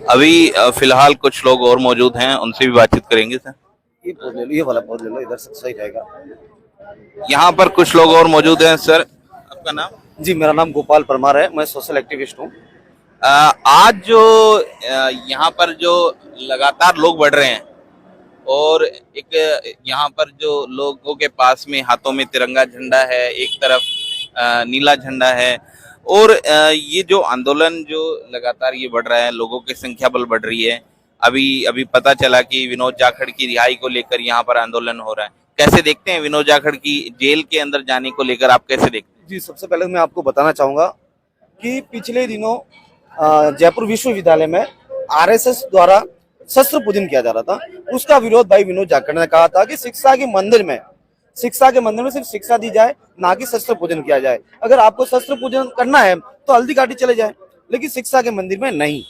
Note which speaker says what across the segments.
Speaker 1: अभी फिलहाल कुछ लोग और मौजूद हैं, उनसे भी बातचीत करेंगे सर।
Speaker 2: ये पौध ले लो, ये वाला पौध ले लो, इधर से सही रहेगा।
Speaker 1: यहाँ पर कुछ लोग और मौजूद हैं सर। आपका नाम?
Speaker 2: जी, मेरा नाम गोपाल परमार है, मैं सोशल एक्टिविस्ट हूँ।
Speaker 1: आज जो यहाँ पर जो लगातार लोग बढ़ रहे हैं और एक यहाँ पर जो लोगों के पास में हाथों में तिरंगा झंडा है, एक तरफ नीला झंडा है, और ये जो आंदोलन जो लगातार ये बढ़ रहा है, लोगों की संख्या बल बढ़ रही है। अभी अभी पता चला कि विनोद जाखड़ की रिहाई को लेकर यहाँ पर आंदोलन हो रहा है। कैसे देखते हैं विनोद जाखड़ की जेल के अंदर जाने को लेकर, आप कैसे देखते हैं?
Speaker 2: जी, सबसे पहले मैं आपको बताना चाहूँगा कि पिछले दिनों जयपुर विश्वविद्यालय में आरएसएस द्वारा शस्त्र पूजन किया जा रहा था। उसका विरोध भाई विनोद जाखड़ ने कहा था कि शिक्षा के मंदिर में सिर्फ शिक्षा दी जाए, ना कि शस्त्र पूजन किया जाए। अगर आपको शस्त्र पूजन करना है तो हल्दी घाटी चले जाए, लेकिन शिक्षा के मंदिर में नहीं।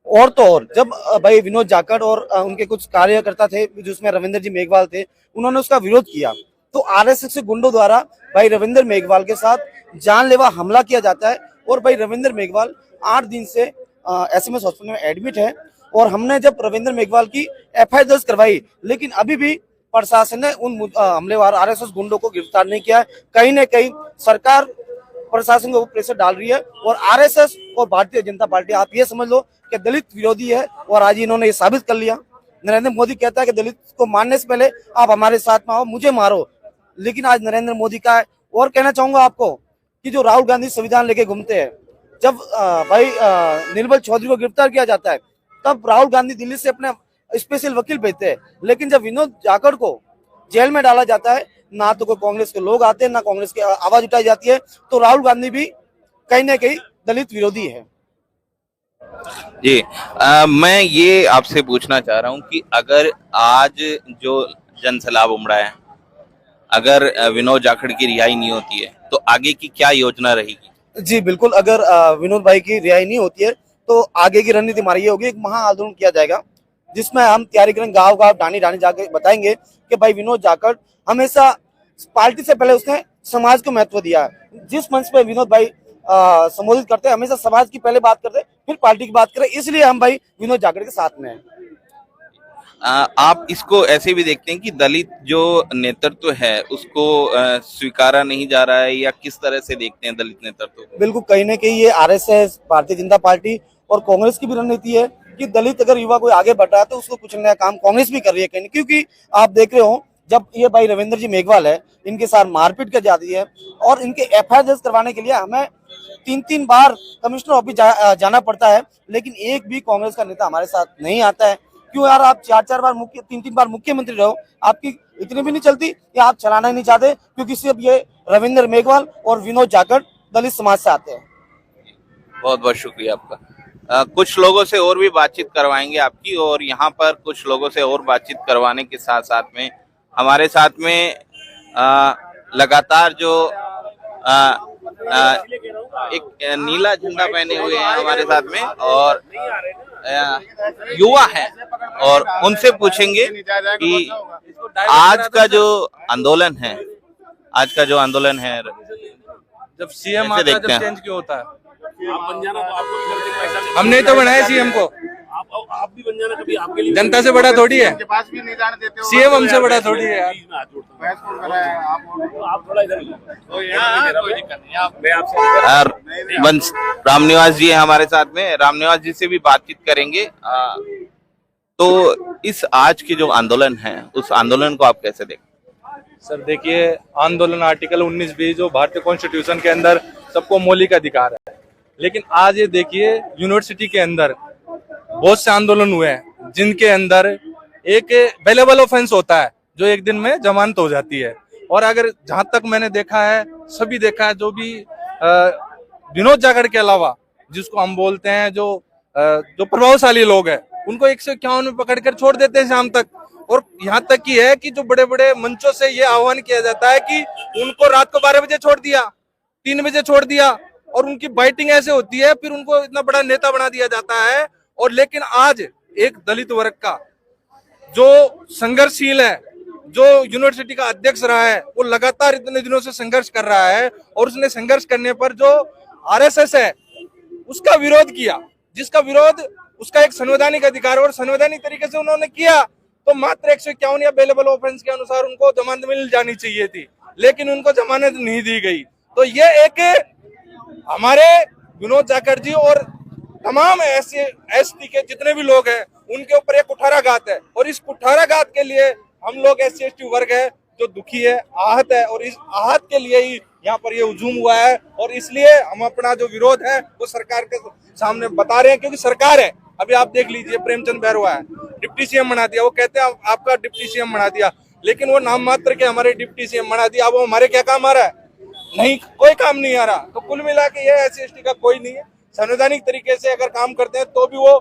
Speaker 2: और तो और जब भाई विनोद जाखड़ और उनके कुछ कार्यकर्ता थे, जिसमें रविंद्र जी मेघवाल थे, उन्होंने उसका विरोध किया, तो आरएसएस के गुंडों द्वारा भाई रविंद्र मेघवाल के साथ जानलेवा हमला किया जाता है। और भाई रविंद्र मेघवाल 8 दिन से एसएमएस हॉस्पिटल में एडमिट है। और हमने जब रविंद्र मेघवाल की एफआईआर दर्ज करवाई, लेकिन अभी भी प्रशासन ने उन हमलेवार आरएसएस गुंडों को गिरफ्तार नहीं किया। कहीं न कहीं सरकार प्रशासन को प्रेशर डाल रही है, और आरएसएस और भारतीय जनता पार्टी, आप ये समझ लो कि दलित विरोधी है, और आज इन्होंने ये साबित कर लिया। नरेंद्र मोदी कहता है कि दलित को मारने से पहले आप हमारे साथ में आओ, मुझे मारो, लेकिन आज नरेंद्र मोदी का है। और कहना चाहूंगा आपको कि जो राहुल गांधी संविधान लेके घूमते हैं, जब भाई निर्मल चौधरी को गिरफ्तार किया जाता है, तब राहुल गांधी दिल्ली से अपने स्पेशल वकील भेजते हैं, लेकिन जब विनोद जाखड़ को जेल में डाला जाता है, ना तो कोई कांग्रेस के लोग आते हैं, ना कांग्रेस की आवाज उठाई जाती है। तो राहुल गांधी भी कहीं ना कहीं दलित विरोधी है।
Speaker 1: जी, मैं ये आपसे पूछना चाह रहा हूँ कि अगर आज जो जनसैलाब उमड़ा है, अगर विनोद जाखड़ की रिहाई नहीं होती है तो आगे की क्या योजना रहेगी?
Speaker 2: जी बिल्कुल, अगर विनोद भाई की रिहाई नहीं होती है तो आगे की रणनीति हमारी ये होगी, एक महा आंदोलन किया जाएगा, जिसमें हम तैयारी करेंगे, गांव गांव डानी डानी जाके बताएंगे कि भाई विनोद जाखड़ हमेशा पार्टी से पहले उसने समाज को महत्व दिया है। जिस मंच पे विनोद भाई संबोधित करते हैं, हमेशा समाज की पहले बात करते हैं, फिर पार्टी की बात करें, इसलिए हम भाई विनोद जाखड़ के साथ में हैं।
Speaker 1: आप इसको ऐसे भी देखते हैं कि दलित जो नेतृत्व है उसको स्वीकारा नहीं जा रहा है, या किस तरह से देखते हैं दलित नेतृत्व को?
Speaker 2: बिल्कुल, कहीं ना कहीं ये आरएसएस, भारतीय जनता पार्टी और कांग्रेस की भी रणनीति है कि दलित अगर युवा कोई आगे बढ़ रहा है तो उसको कुचलने का काम कांग्रेस भी कर रही है कहीं, क्योंकि आप देख रहे हो जब ये भाई रविंद्र जी मेघवाल है, इनके साथ मारपीट कर जाती है, और इनके एफआईआर दर्ज करवाने के लिए हमें 3-3 बार कमिश्नर ऑफिस जाना पड़ता है, लेकिन एक भी कांग्रेस का नेता हमारे साथ नहीं आता है। क्यों यार, आप 4-4 बार 3-3 बार मुख्यमंत्री रहो, आपकी इतनी भी नहीं चलती, या आप चलाना ही नहीं चाहते? क्योंकि सिर्फ ये रविंद्र मेघवाल और विनोद जाखड़ दलित समाज से आते हैं।
Speaker 1: बहुत बहुत शुक्रिया आपका। कुछ लोगों से और भी बातचीत करवाएंगे आपकी, और यहाँ पर कुछ लोगों से और बातचीत करवाने के साथ साथ में हमारे साथ में लगातार जो एक नीला झंडा पहने हुए हैं हमारे साथ में, और युवा है, और उनसे पूछेंगे कि आज का जो आंदोलन है,
Speaker 3: जब सीएम आता है, जब चेंज क्यों होता है?
Speaker 4: आप बन जाना तो आपको भी घर के पैसा नहीं,
Speaker 3: हमने तो बनाया सीएम को,
Speaker 4: आप भी बन जाना कभी, आपके लिए
Speaker 3: जनता से बड़ा थोड़ी है,
Speaker 5: पास भी नहीं जाने देते हो।
Speaker 3: सीएम हमसे बड़ा थोड़ी है यार।
Speaker 4: बीच में हाथ जोड़ता हूं।
Speaker 5: बहस कौन कर रहा है?
Speaker 4: आप थोड़ा इधर कोई दिक्कत नहीं, आप मैं आपसे
Speaker 1: रामनिवास जी है हमारे साथ में, रामनिवास जी से भी बातचीत करेंगे। तो इस आज के जो आंदोलन है, उस आंदोलन को आप कैसे देखते?
Speaker 3: सर देखिए, आंदोलन आर्टिकल 19(b) जो भारतीय कॉन्स्टिट्यूशन के अंदर सबको मौलिक अधिकार है, लेकिन आज ये देखिए यूनिवर्सिटी के अंदर बहुत से आंदोलन हुए हैं जिनके अंदर एक बेलेबल ऑफेंस होता है जो एक दिन में जमानत हो जाती है। और अगर जहां तक मैंने देखा है, सभी देखा है, जो भी विनोद जाखड़ के अलावा जिसको हम बोलते हैं जो प्रभावशाली लोग हैं, उनको 151 में पकड़ कर छोड़ देते हैं शाम तक। और यहाँ तक की है कि जो बड़े बड़े मंचों से ये आह्वान किया जाता है कि उनको रात को 12 बजे छोड़ दिया, 3 बजे छोड़ दिया, और उनकी बाइटिंग ऐसे होती है, फिर उनको इतना बड़ा नेता बना दिया जाता है। और लेकिन आज एक दलित वर्ग का जो संघर्षशील है, जो यूनिवर्सिटी का अध्यक्ष रहा है, वो लगातार इतने दिनों से संघर्ष कर रहा है, और उसने संघर्ष करने पर जो आरएसएस है उसका विरोध किया, जिसका विरोध उसका एक संवैधानिक अधिकार और संवैधानिक तरीके से उन्होंने किया, तो मात्र 151 या बेलेबल ऑफेंस के अनुसार उनको जमानत मिल जानी चाहिए थी, लेकिन उनको जमानत नहीं दी गई। तो ये एक हमारे विनोद जाखड़ जी और तमाम SC के जितने भी लोग हैं उनके ऊपर एक कुठाराघात है, और इस कुठाराघात के लिए हम लोग SC ST वर्ग है जो दुखी है, आहत है, और इस आहत के लिए ही यहाँ पर ये हुजूम हुआ है। और इसलिए हम अपना जो विरोध है वो सरकार के सामने बता रहे हैं, क्योंकि सरकार है, अभी आप देख लीजिए प्रेमचंद बैरवा है, डिप्टी CM बना दिया, वो कहते हैं आपका डिप्टी CM बना दिया, लेकिन वो नाम मात्र के हमारे डिप्टी CM बना दिया, वो हमारे क्या काम आ रहा है? नहीं, कोई काम नहीं आ रहा। तो कुल मिला के ये SC ST का कोई नहीं है। संवैधानिक तरीके से अगर काम करते हैं तो भी वो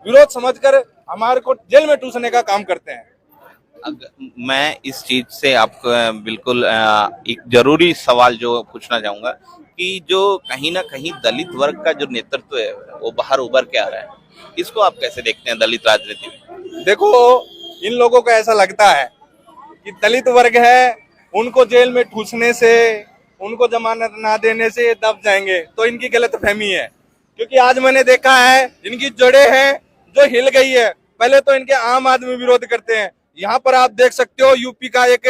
Speaker 3: विरोध समझकर हमारे को जेल में ठूसने का काम करते हैं।
Speaker 1: मैं इस चीज से आपको बिल्कुल एक जरूरी सवाल जो पूछना चाहूंगा कि जो कहीं ना कहीं दलित वर्ग का जो नेतृत्व है वो बाहर उभर के आ रहा है, इसको आप कैसे देखते हैं दलित राजनीति में?
Speaker 3: देखो, इन लोगों को ऐसा लगता है कि दलित वर्ग है, उनको जेल में ठूसने से, उनको जमानत ना देने से ये दब जाएंगे, तो इनकी गलतफहमी है। क्योंकि आज मैंने देखा है जिनकी जड़ें हैं जो हिल गई है, पहले तो इनके आम आदमी विरोध करते हैं। यहाँ पर आप देख सकते हो यूपी का एक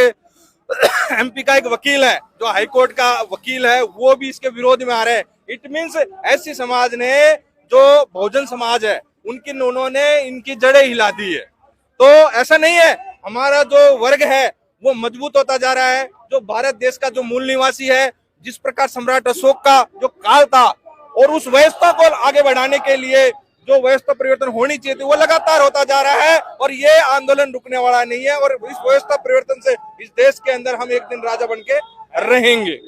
Speaker 3: MP का एक वकील है जो हाईकोर्ट का वकील है, वो भी इसके विरोध में आ रहे हैं। इट मीन्स SC समाज ने, जो बहुजन समाज है, उन्होंने इनकी जड़ें हिला दी है। तो ऐसा नहीं है, हमारा जो वर्ग है वो मजबूत होता जा रहा है। जो भारत देश का जो मूल निवासी है, जिस प्रकार सम्राट अशोक का जो काल था, और उस व्यवस्था को आगे बढ़ाने के लिए जो व्यवस्था परिवर्तन होनी चाहिए थी वो लगातार होता जा रहा है, और ये आंदोलन रुकने वाला नहीं है। और इस व्यवस्था परिवर्तन से इस देश के अंदर हम एक दिन राजा बन के रहेंगे।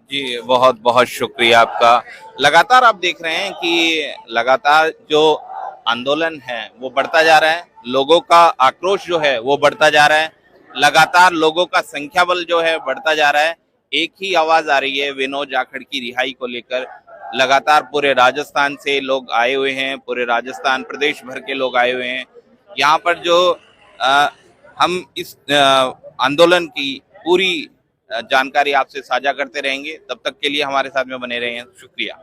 Speaker 1: जी, बहुत बहुत शुक्रिया आपका। लगातार आप देख रहे हैं कि लगातार जो आंदोलन है वो बढ़ता जा रहा है, लोगों का आक्रोश जो है वो बढ़ता जा रहा है, लगातार लोगों का संख्या बल जो है बढ़ता जा रहा है। एक ही आवाज आ रही है विनोद जाखड़ की रिहाई को लेकर। लगातार पूरे राजस्थान से लोग आए हुए हैं, पूरे राजस्थान प्रदेश भर के लोग आए हुए हैं यहाँ पर। जो हम इस आंदोलन की पूरी जानकारी आपसे साझा करते रहेंगे। तब तक के लिए हमारे साथ में बने रहें। शुक्रिया।